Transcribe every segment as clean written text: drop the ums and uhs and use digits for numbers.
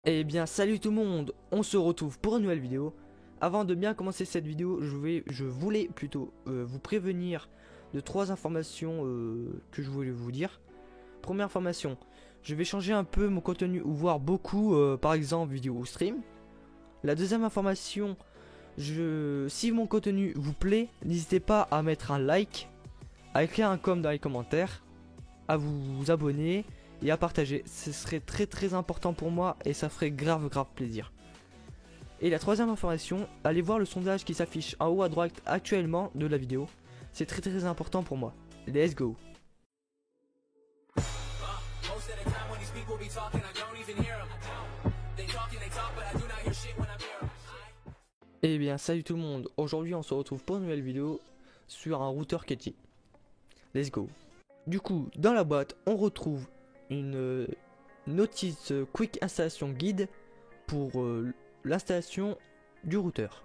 Eh bien salut tout le monde, on se retrouve pour une nouvelle vidéo. Avant de bien commencer cette vidéo, je voulais plutôt vous prévenir de trois informations que je voulais vous dire. Première information, je vais changer un peu mon contenu ou voir beaucoup, par exemple vidéo ou stream. La deuxième information, si mon contenu vous plaît, n'hésitez pas à mettre un like, à écrire un com dans les commentaires, à vous abonner et à partager. Ce serait très important pour moi et ça ferait grave plaisir. Et la troisième information, allez voir le sondage qui s'affiche en haut à droite actuellement de la vidéo. C'est très important pour moi. Let's go. Eh bien salut tout le monde, aujourd'hui on se retrouve pour une nouvelle vidéo sur un routeur 4G. Let's go. Du coup, dans la boîte, on retrouve une notice quick installation guide pour l'installation du routeur.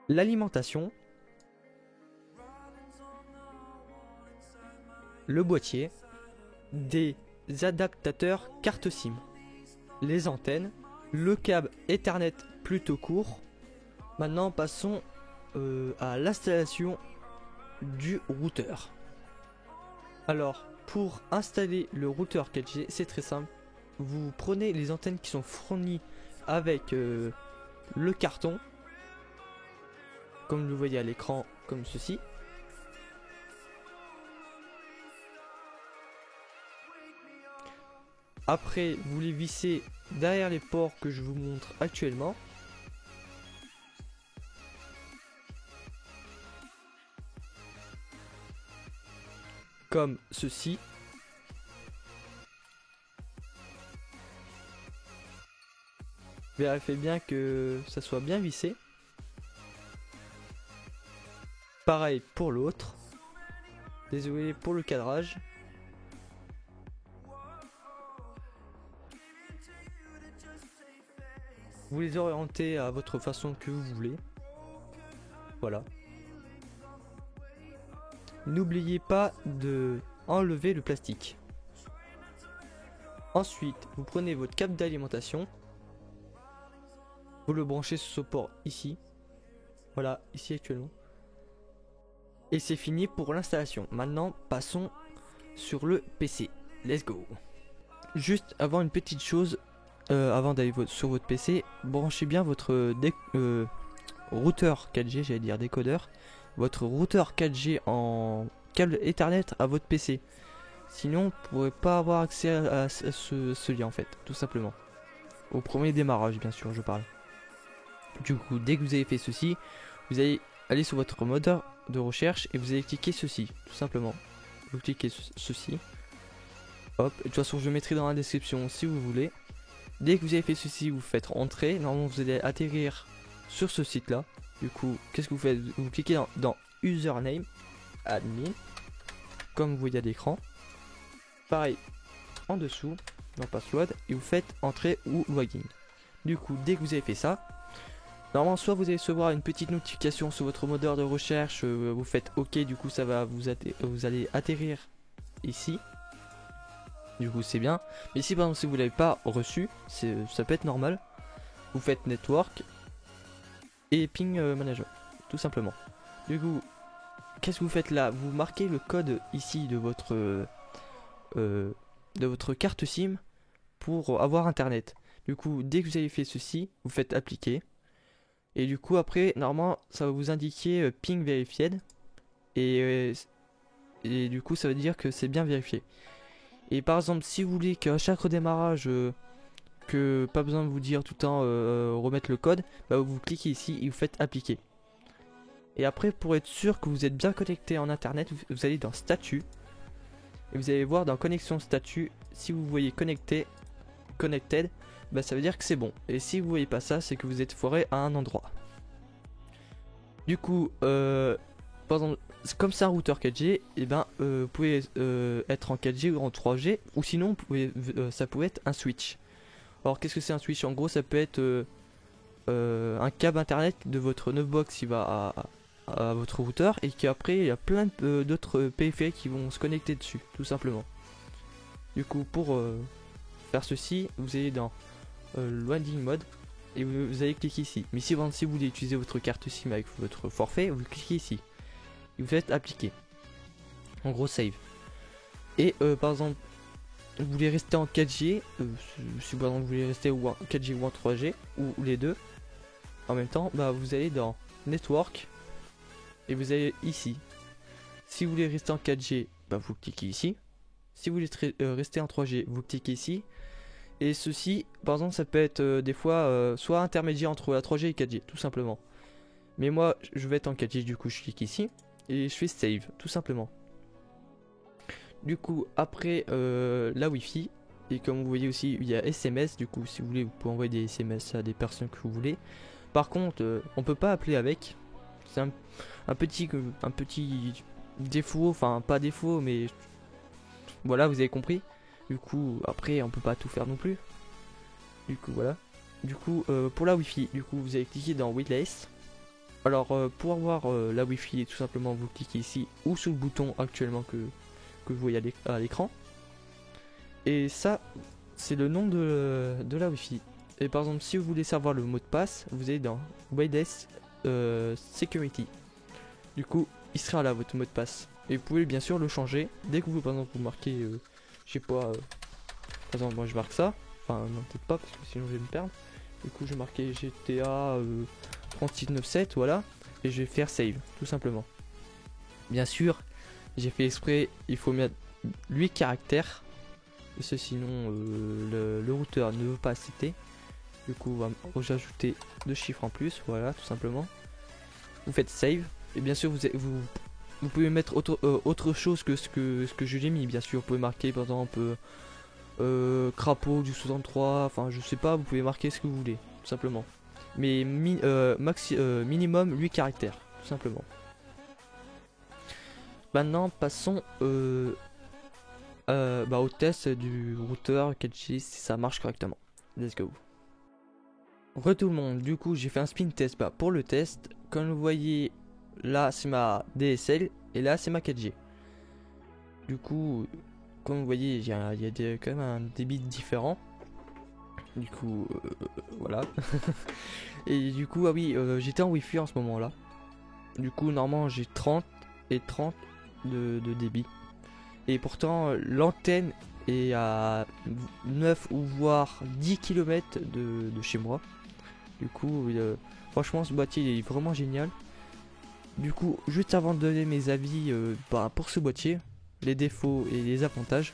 L'alimentation, le boîtier, des adaptateurs carte SIM, les antennes, le câble Ethernet plutôt court. Maintenant passons à l'installation du routeur. Alors, pour installer le routeur 4G, c'est très simple. Vous prenez les antennes qui sont fournies avec le carton, comme vous le voyez à l'écran, comme ceci. Après, vous les vissez derrière les ports que je vous montre actuellement. Comme ceci. Vérifiez bien que ça soit bien vissé. Pareil pour l'autre. Désolé pour le cadrage. Vous les orientez à votre façon que vous voulez. Voilà. N'oubliez pas de enlever le plastique. Ensuite, vous prenez votre câble d'alimentation. Vous le branchez sur ce port ici. Voilà, ici actuellement. Et c'est fini pour l'installation. Maintenant, passons sur le PC. Let's go. Juste avant une petite chose, avant d'aller sur votre PC, branchez bien votre routeur 4G, j'allais dire décodeur. Votre routeur 4G en câble Ethernet à votre PC. Sinon, vous ne pourrez pas avoir accès à ce lien en fait, tout simplement. Au premier démarrage, bien sûr, je parle. Du coup, dès que vous avez fait ceci, vous allez aller sur votre moteur de recherche et vous allez cliquer ceci, tout simplement. Vous cliquez ceci. Hop, de toute façon, je le mettrai dans la description si vous voulez. Dès que vous avez fait ceci, vous faites entrer. Normalement, vous allez atterrir sur ce site-là. Du coup, qu'est-ce que vous faites? Vous cliquez dans username, admin, comme vous voyez à l'écran. Pareil, en dessous, dans password, et vous faites entrer ou login. Du coup, dès que vous avez fait ça, normalement, soit vous allez recevoir une petite notification sur votre moteur de recherche, vous faites OK, du coup, ça va vous allez atterrir ici. Du coup, c'est bien. Mais si par exemple, si vous l'avez pas reçu, ça peut être normal. Vous faites network et ping manager, tout simplement. Du coup, qu'est-ce que vous faites là? Vous marquez le code ici de votre carte SIM pour avoir internet. Du coup, dès que vous avez fait ceci, vous faites appliquer. Et du coup, après, normalement, ça va vous indiquer ping verified. Et du coup, ça veut dire que c'est bien vérifié. Et par exemple, si vous voulez qu'à chaque redémarrage, que pas besoin de vous dire tout le temps remettre le code, bah vous cliquez ici et vous faites appliquer. Et après, pour être sûr que vous êtes bien connecté en internet, vous allez dans statut. Et vous allez voir dans connexion statut, si vous voyez connected, bah ça veut dire que c'est bon. Et si vous voyez pas ça, c'est que vous êtes foiré à un endroit. Du coup, par exemple, comme c'est un routeur 4G, et ben vous pouvez être en 4G ou en 3G, ou sinon ça pouvait être un switch. Alors qu'est-ce que c'est un switch? En gros, ça peut être un câble internet de votre Neufbox qui va à votre routeur, et qu'après il y a plein d'autres périphériques qui vont se connecter dessus, tout simplement. Du coup, pour faire ceci, vous allez dans loading mode et vous allez cliquer ici. Mais si, si vous voulez utiliser votre carte SIM avec votre forfait, vous cliquez ici et vous faites appliquer. En gros save. Et par exemple, vous voulez rester en 4G, si par exemple vous voulez rester en 4G ou en 3G ou les deux en même temps, bah vous allez dans Network et vous allez ici. Si vous voulez rester en 4G, bah vous cliquez ici. Si vous voulez rester en 3G, vous cliquez ici. Et ceci, par exemple, ça peut être des fois soit intermédiaire entre la 3G et 4G, tout simplement. Mais moi, je vais être en 4G, du coup, je clique ici et je fais save, tout simplement. Du coup, après la Wi-Fi, et comme vous voyez aussi, il y a SMS. Du coup, si vous voulez, vous pouvez envoyer des SMS à des personnes que vous voulez. Par contre, on peut pas appeler avec. C'est un petit défaut, enfin pas défaut, mais voilà, vous avez compris. Du coup, après, on peut pas tout faire non plus. Du coup, voilà. Du coup, pour la Wi-Fi, du coup, vous allez cliquer dans Wireless. Alors, pour avoir la Wi-Fi, tout simplement, vous cliquez ici ou sur le bouton actuellement que vous voyez à l'écran. Et ça, c'est le nom de la Wi-Fi. Et par exemple, si vous voulez savoir le mot de passe, vous allez dans Wireless Security. Du coup, il sera là votre mot de passe. Et vous pouvez bien sûr le changer dès que vous, par exemple, vous marquez, je sais pas, par exemple, moi je marque ça. Enfin, non, peut-être pas parce que sinon je vais me perdre. Du coup, je vais marquer GTA 3697, voilà. Et je vais faire save, tout simplement. Bien sûr, j'ai fait exprès, il faut mettre 8 caractères. Parce que sinon, le routeur ne veut pas accepter. Du coup, on va rajouter 2 chiffres en plus, voilà, tout simplement. Vous faites save. Et bien sûr, vous pouvez mettre autre chose que ce que je l'ai mis. Bien sûr, vous pouvez marquer par exemple crapaud du 63. Enfin, je sais pas, vous pouvez marquer ce que vous voulez, tout simplement. Mais minimum 8 caractères, tout simplement. Maintenant, passons au test du routeur 4G si ça marche correctement. Let's go. Re tout le monde, du coup j'ai fait un spin test. Pour le test, comme vous voyez, là c'est ma DSL et là c'est ma 4G. Du coup, comme vous voyez, il y a quand même un débit différent. Du coup, voilà. Et du coup, ah oui, j'étais en Wi-Fi en ce moment là. Du coup, normalement j'ai 30 et 30 de débit. Et pourtant, l'antenne est à 9 ou voire 10 km de chez moi. Du coup, franchement, ce boîtier il est vraiment génial. Du coup, juste avant de donner mes avis pour ce boîtier, les défauts et les avantages,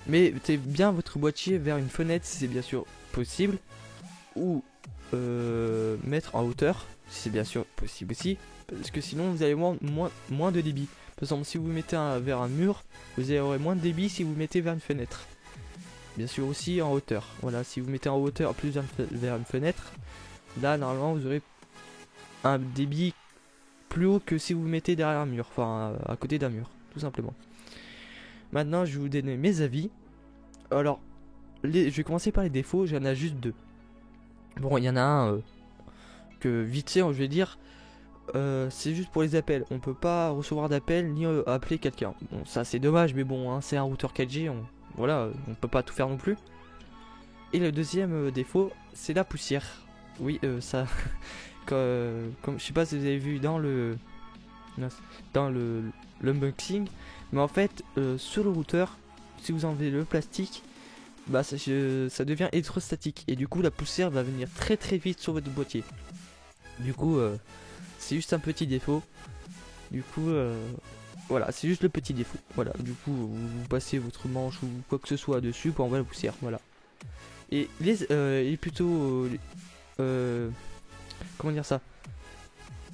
mettez bien votre boîtier vers une fenêtre si c'est bien sûr possible, ou mettre en hauteur si c'est bien sûr possible aussi, parce que sinon vous allez moins de débit. Par exemple, si vous mettez vers un mur, vous aurez moins de débit si vous mettez vers une fenêtre. Bien sûr aussi en hauteur. Voilà, si vous mettez en hauteur plus vers une fenêtre, là normalement vous aurez un débit plus haut que si vous mettez derrière un mur, enfin à côté d'un mur, tout simplement. Maintenant, je vais vous donner mes avis. Alors, je vais commencer par les défauts, j'en ai juste 2. Bon, il y en a un que vite fait, je vais dire, c'est juste pour les appels. On peut pas recevoir d'appels ni appeler quelqu'un. Bon, ça c'est dommage, mais bon, hein, c'est un routeur 4G, voilà, on peut pas tout faire non plus. Et le deuxième défaut, c'est la poussière. Oui, ça, comme je sais pas si vous avez vu dans l'unboxing, mais en fait, sur le routeur, si vous enlevez le plastique, ça devient électrostatique et du coup la poussière va venir très très vite sur votre boîtier. Du coup, c'est juste un petit défaut. Du coup, voilà, c'est juste le petit défaut. Voilà, du coup, vous passez votre manche ou quoi que ce soit dessus pour enlever la poussière. Voilà. Et comment dire ça?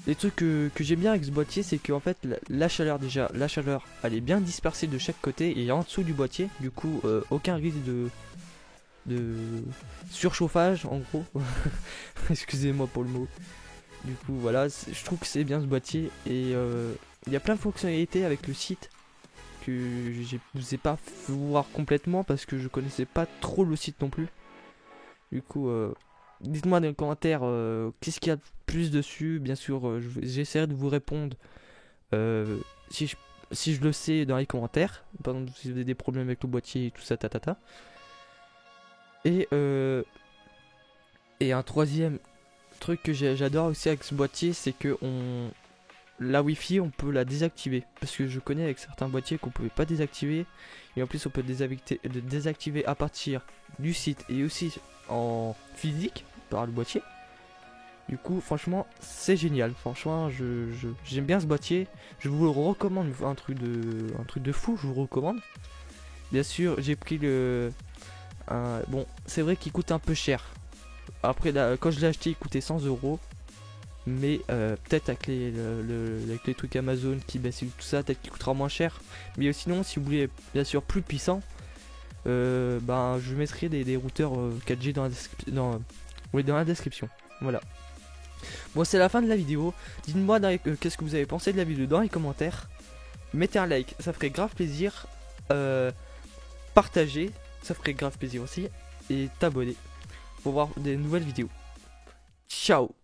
Les trucs que j'aime bien avec ce boîtier, c'est que en fait la chaleur elle est bien dispersée de chaque côté et en dessous du boîtier. Du coup, aucun risque de surchauffage en gros. Excusez-moi pour le mot. Du coup, voilà, je trouve que c'est bien ce boîtier et il y a plein de fonctionnalités avec le site que je vous ai pas fait voir complètement parce que je connaissais pas trop le site non plus. Du coup, dites-moi dans les commentaires qu'est-ce qu'il y a de plus dessus. Bien sûr, j'essaierai de vous répondre si je le sais dans les commentaires. Par exemple, si vous avez des problèmes avec le boîtier et tout ça, Et un troisième truc que j'adore aussi avec ce boîtier, c'est que la Wi-Fi on peut la désactiver, parce que je connais avec certains boîtiers qu'on pouvait pas désactiver, et en plus on peut désactiver à partir du site et aussi en physique par le boîtier. Du coup franchement c'est génial, franchement j'aime bien ce boîtier, je vous le recommande, un truc de fou, je vous recommande. Bien sûr j'ai pris bon c'est vrai qu'il coûte un peu cher. Après quand je l'ai acheté il coûtait 100 €. Mais peut-être avec les trucs Amazon qui baissent tout ça, peut-être qu'il coûtera moins cher. Mais sinon, si vous voulez bien sûr plus puissant, ben je mettrai des routeurs 4G dans la description. Voilà. Bon, c'est la fin de la vidéo. Dites-moi qu'est-ce que vous avez pensé de la vidéo dans les commentaires. Mettez un like, ça ferait grave plaisir. Partagez, ça ferait grave plaisir aussi. Et t'abonner pour voir des nouvelles vidéos. Ciao.